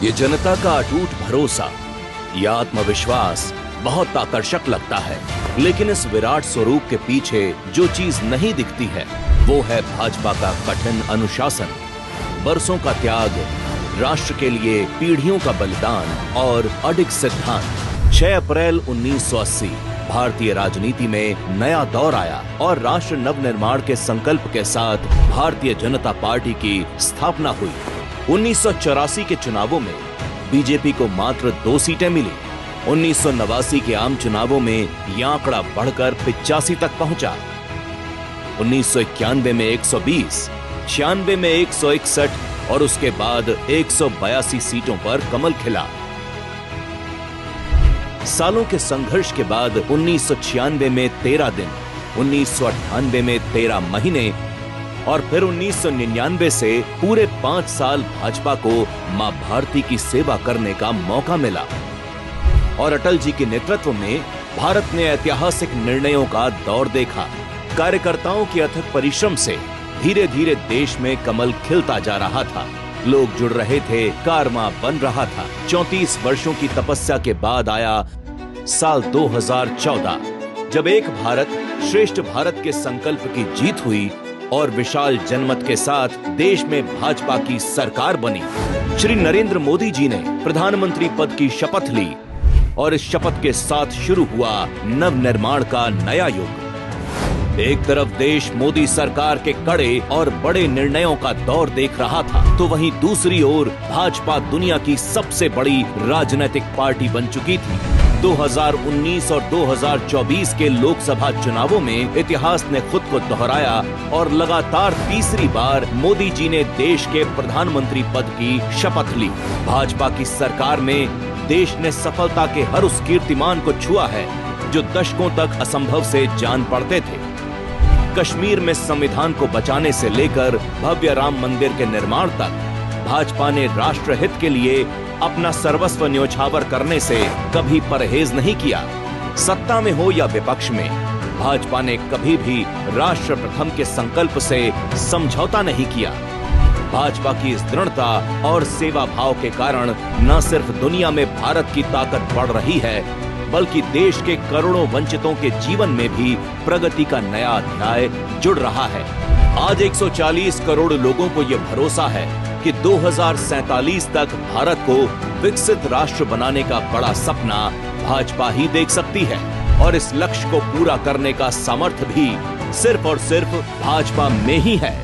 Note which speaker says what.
Speaker 1: ये जनता का अटूट भरोसा, यह आत्मविश्वास बहुत आकर्षक लगता है। लेकिन इस विराट स्वरूप के पीछे जो चीज नहीं दिखती है वो है भाजपा का कठिन अनुशासन, बरसों का त्याग, राष्ट्र के लिए पीढ़ियों का बलिदान और अडिग सिद्धांत। 6 अप्रैल 1980 भारतीय राजनीति में नया दौर आया और राष्ट्र नवनिर्माण के संकल्प के साथ भारतीय जनता पार्टी की स्थापना हुई। 1984 के चुनावों में बीजेपी को मात्र 2 सीटें मिली। 1989 के आम चुनावों में यह आंकड़ा बढ़कर 85 तक पहुंचा। 1991 में 120, 96 में 161 और उसके बाद 182 सीटों पर कमल खिला। सालों के संघर्ष के बाद 1996 में 13 दिन, 1998 में 13 महीने और फिर 1999 से पूरे 5 साल भाजपा को मां भारती की सेवा करने का मौका मिला। और अटल जी के नेतृत्व में भारत ने ऐतिहासिक निर्णयों का दौर देखा। कार्यकर्ताओं के अथक परिश्रम से धीरे धीरे देश में कमल खिलता जा रहा था, लोग जुड़ रहे थे, कारवां बन रहा था। 34 वर्षों की तपस्या के बाद आया साल 2014, जब एक भारत श्रेष्ठ भारत के संकल्प की जीत हुई और विशाल जनमत के साथ देश में भाजपा की सरकार बनी। श्री नरेंद्र मोदी जी ने प्रधानमंत्री पद की शपथ ली और इस शपथ के साथ शुरू हुआ नवनिर्माण का नया युग। एक तरफ देश मोदी सरकार के कड़े और बड़े निर्णयों का दौर देख रहा था, तो वहीं दूसरी ओर भाजपा दुनिया की सबसे बड़ी राजनीतिक पार्टी बन चुकी थी। 2019 और 2024 के लोकसभा चुनावों में इतिहास ने खुद को दोहराया और लगातार तीसरी बार मोदी जी ने देश के प्रधानमंत्री पद की शपथ ली। भाजपा की सरकार में देश ने सफलता के हर उस कीर्तिमान को छुआ है जो दशकों तक असंभव से जान पड़ते थे। कश्मीर में संविधान को बचाने से लेकर भव्य राम मंदिर के निर्माण तक भाजपा ने राष्ट्र हित के लिए अपना सर्वस्व न्योछावर करने से कभी परहेज नहीं किया। सत्ता में हो या विपक्ष में, भाजपा ने कभी भी राष्ट्र प्रथम के संकल्प से समझौता नहीं किया। भाजपा की इस दृढ़ता और सेवा भाव के कारण न सिर्फ दुनिया में भारत की ताकत बढ़ रही है, बल्कि देश के करोड़ों वंचितों के जीवन में भी प्रगति का नया अध्याय जुड़ रहा है। आज 140 करोड़ लोगों को यह भरोसा है कि 2047 तक भारत को विकसित राष्ट्र बनाने का बड़ा सपना भाजपा ही देख सकती है और इस लक्ष्य को पूरा करने का सामर्थ्य भी सिर्फ और सिर्फ भाजपा में ही है।